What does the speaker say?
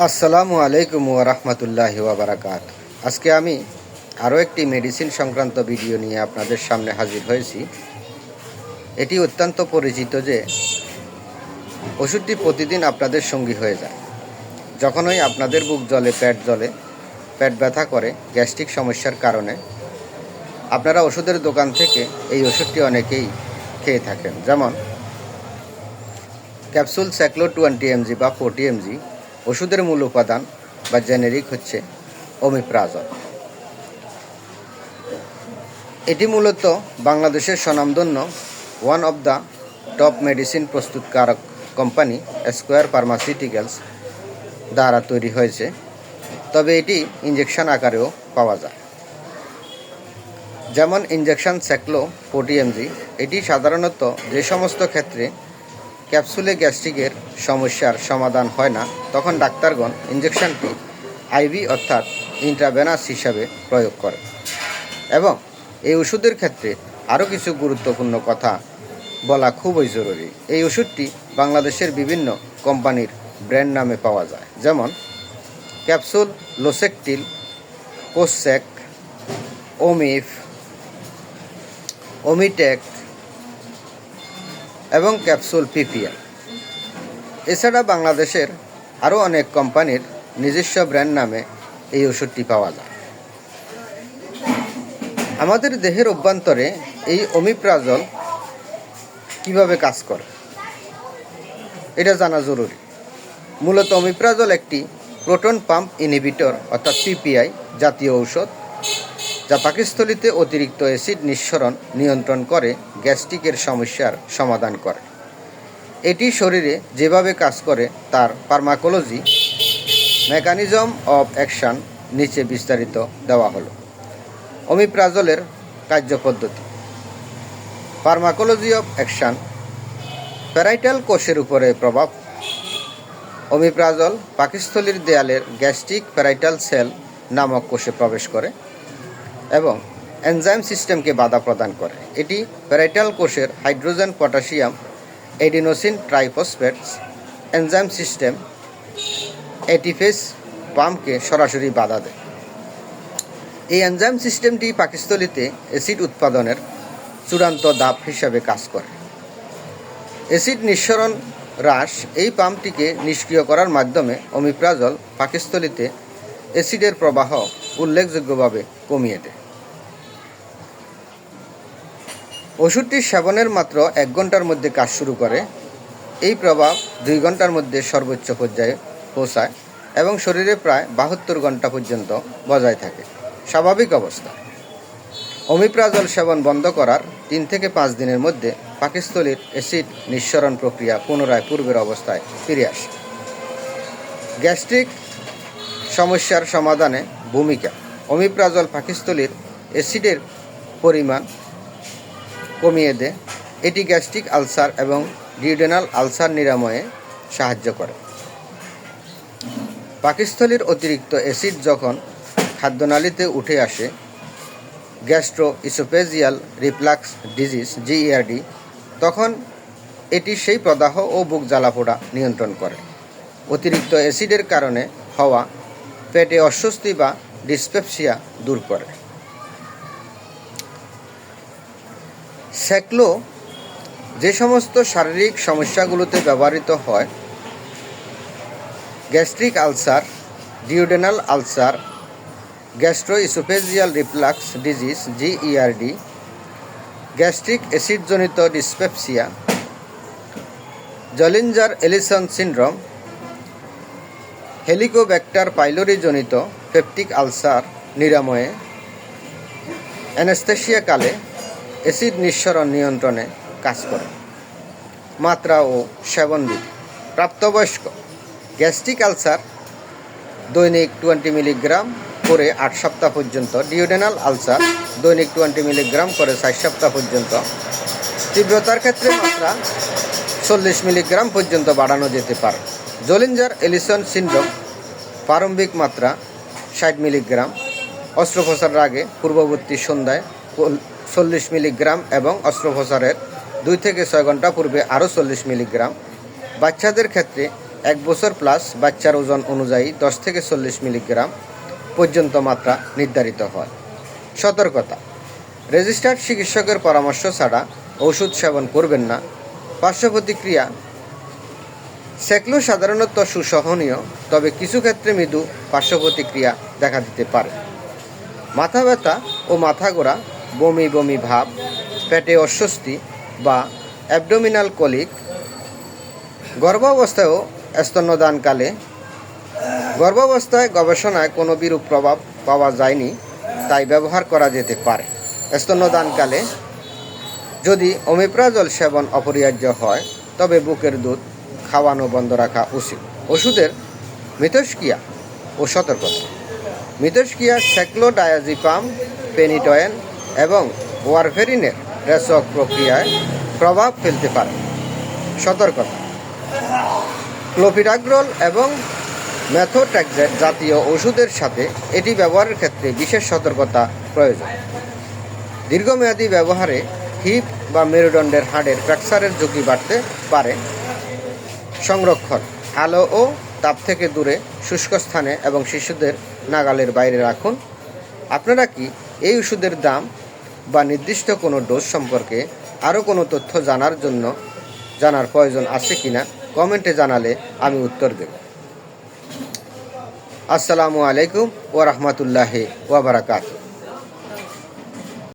আসসালামু আলাইকুম ওয়া রাহমাতুল্লাহি ওয়া বারাকাতুহু। আজকে আমি আরও একটি মেডিসিন সংক্রান্ত ভিডিও নিয়ে আপনাদের সামনে হাজির হয়েছি। এটি অত্যন্ত পরিচিত যে ওষুধটি প্রতিদিন আপনাদের সঙ্গী হয়ে যায়। যখনই আপনাদের বুক জ্বলে, পেট ব্যথা করে গ্যাস্ট্রিক সমস্যার কারণে আপনারা ওষুধের দোকান থেকে এই ওষুধটি অনেকেই খেয়ে থাকেন। যেমন ক্যাপসুল স্যাক্লো 20 mg বা 40 mg। ওষুধের মূল উপাদান বা জেনেরিক হচ্ছে ওমিপ্রাজল। এটি মূলত বাংলাদেশের স্বনামধন্য one of the top medicine প্রস্তুতকারক কোম্পানি স্কোয়ার ফার্মাসিউটিক্যালস দ্বারা তৈরি হয়েছে, তবে এটি ইঞ্জেকশন আকারেও পাওয়া যায়। যেমন ইঞ্জেকশন স্যাক্লো 40 mg, এটি সাধারণত যে সমস্ত ক্ষেত্রে ক্যাপসুলে গ্যাস্ট্রিকের সমস্যার সমাধান হয় না, তখন ডাক্তারগণ ইঞ্জেকশনটি আইভি অর্থাৎ ইন্ট্রাভেনাস হিসাবে প্রয়োগ করে। এবং এই ওষুধের ক্ষেত্রে আরও কিছু গুরুত্বপূর্ণ কথা বলা খুবই জরুরি। এই ওষুধটি বাংলাদেশের বিভিন্ন কোম্পানির ব্র্যান্ড নামে পাওয়া যায়, যেমন capsule Losectil, cosec, Omif, Omitec এবং ক্যাপসুল পিপিএল। এছাড়া বাংলাদেশের আরও অনেক কোম্পানির নিজস্ব ব্র্যান্ড নামে এই ওষুধটি পাওয়া যায়। আমাদের দেহের অভ্যন্তরে এই ওমিপ্রাজল কিভাবে কাজ করে এটা জানা জরুরি। মূলত ওমিপ্রাজল একটি প্রোটন পাম্প ইনহিবিটর অর্থাৎ পিপিআই জাতীয় ঔষধ, যা পাকস্থলীতে অতিরিক্ত অ্যাসিড নিঃসরণ নিয়ন্ত্রণ করে গ্যাস্ট্রিকের সমস্যার সমাধান করে। এটি শরীরে যেভাবে কাজ করে তার ফার্মাকোলজি, মেকানিজম অফ অ্যাকশন নিচে বিস্তারিত দেওয়া হলো। ওমিপ্রাজলের কার্যপদ্ধতি। Pharmacology of action. প্যারাইটাল কোষের উপরে প্রভাব। ওমিপ্রাজল পাকস্থলীর দেয়ালের গ্যাস্ট্রিক প্যারাইটাল সেল নামক কোষে প্রবেশ করে এবং এনজাইম সিস্টেমকে বাধা প্রদান করে। এটি প্যারাইটাল কোষের hydrogen, potassium, adenosine triphosphates enzyme system ATPase পাম্পকে সরাসরি বাধা দেয়। এই এনজাইম সিস্টেমটি পাকস্থলীতে অ্যাসিড উৎপাদনের চূড়ান্ত ধাপ হিসাবে কাজ করে। অ্যাসিড নিঃসরণ হ্রাস এই পাম্পটিকে নিষ্ক্রিয় করার মাধ্যমে ওমিপ্রাজল পাকস্থলীতে অ্যাসিডের প্রবাহ উল্লেখযোগ্যভাবে কমিয়ে দেয়। ওষুধটি সেবনের মাত্র 1 ঘন্টার মধ্যে কাজ শুরু করে। এই প্রভাব 2 ঘন্টার মধ্যে সর্বোচ্চ পর্যায়ে পৌঁছায় এবং শরীরে প্রায় 72 ঘন্টা পর্যন্ত বজায় থাকে স্বাভাবিক অবস্থা। ওমিপ্রাজল সেবন বন্ধ করার 3 থেকে 5 দিনের মধ্যে পাকস্থলীর অ্যাসিড নিঃসরণ প্রক্রিয়া পুনরায় পূর্বের অবস্থায় ফিরে আসে। গ্যাস্ট্রিক সমস্যার সমাধানে ভূমিকা। ওমিপ্রাজল পাকস্থলীর অ্যাসিডের পরিমাণ কমিয়ে দেয়। এটি গ্যাস্ট্রিক আলসার এবং ডিউডেনাল আলসার নিরাময়ে সাহায্য করে। পাকস্থলীর অতিরিক্ত অ্যাসিড যখন খাদ্যনালীতে উঠে আসে, gastro oesophageal reflux disease GERD, তখন এটি সেই প্রদাহ ও বুক জ্বালাপোড়া নিয়ন্ত্রণ করে। অতিরিক্ত অ্যাসিডের কারণে হওয়া পেটে অস্বস্তি বা ডিসপেপসিয়া দূর করে। স্যাক্লো যে সমস্ত শারীরিক সমস্যাগুলোতে ব্যবহৃত হয়, gastric ulcer, duodenal ulcer, gastro oesophageal reflux disease GERD, gastric অ্যাসিডজনিত dyspepsia, Zollinger Ellison syndrome, Helicobacter pylori জনিত পেপটিক আলসার নিরাময়ে, অ্যানেস্থেসিয়া কালে অ্যাসিড নিঃসরণ নিয়ন্ত্রণে কাজ করে। মাত্রা ও সেবনবিধি। প্রাপ্তবয়স্ক গ্যাস্ট্রিক আলসার দৈনিক 20 মিলিগ্রাম করে 8 সপ্তাহ পর্যন্ত, ডিউডেনাল আলসার দৈনিক 20 মিলিগ্রাম করে 4 সপ্তাহ পর্যন্ত। তীব্রতার ক্ষেত্রে মাত্রা 40 মিলিগ্রাম পর্যন্ত বাড়ানো যেতে পারে। জলিঞ্জার এলিসন সিন্ড্রোম প্রারম্ভিক মাত্রা 60 মিলিগ্রাম, অস্ত্রোপচারের আগে পূর্ববর্তী সন্ধ্যায় 40 মিলিগ্রাম এবং অস্ত্রোপচারের 2 থেকে 6 ঘন্টা পূর্বে আরও 40 মিলিগ্রাম। বাচ্চাদের ক্ষেত্রে 1 বছর প্লাস বাচ্চার ওজন অনুযায়ী 10 থেকে 40 মিলিগ্রাম পর্যন্ত মাত্রা নির্ধারিত হয়। সতর্কতা: রেজিস্টার্ড চিকিৎসকের পরামর্শ ছাড়া ওষুধ সেবন করবেন না। পার্শ্ব প্রতিক্রিয়া: সেক্লো সাধারণত সুসহনীয়, তবে কিছু ক্ষেত্রে মৃদু পার্শ্ব প্রতিক্রিয়া দেখা দিতে পারে। মাথা ব্যথা ও মাথা ঘোরা, বমি বমি ভাব, পেটে অস্বস্তি বা অ্যাবডোমিনাল কলিক। গর্ভাবস্থায় ও স্তন্যদানকালে গবেষণায় কোনো বিরূপ প্রভাব পাওয়া যায়নি, তাই ব্যবহার করা যেতে পারে। স্তন্যদানকালে যদি ওমেপ্রাজল সেবন অপরিহার্য হয়, তবে বুকের দুধ খাওয়ানো বন্ধ রাখা উচিত। ওষুধের মিথস্ক্রিয়া ও সতর্কতা: মিথস্ক্রিয়া সাইক্লোডায়াজিপাম, পেনিটয়েন এবং ওয়ারফেরিনের রেচক প্রক্রিয়ায় প্রভাব ফেলতে পারে। সতর্কতা: ক্লোপিডাগ্রল এবং মেথোট্রেক্সেট জাতীয় ওষুধের সাথে এটি ব্যবহারের ক্ষেত্রে বিশেষ সতর্কতা প্রয়োজন। দীর্ঘমেয়াদী ব্যবহারে হিপ বা মেরুদণ্ডের হাড়ের ফ্র্যাকচারের ঝুঁকি বাড়তে পারে। সংরক্ষণ: আলো ও তাপ থেকে দূরে, শুষ্ক স্থানে এবং শিশুদের নাগালের বাইরে রাখুন। আপনারা কি এই ওষুধের দাম বা নির্দিষ্ট কোনো ডোজ সম্পর্কে আরও কোনো তথ্য জানার প্রয়োজন আছে কিনা কমেন্টে জানালে আমি উত্তর দেব। আসসালামু আলাইকুম ওয়া রাহমাতুল্লাহি ওয়া বারাকাতুহু।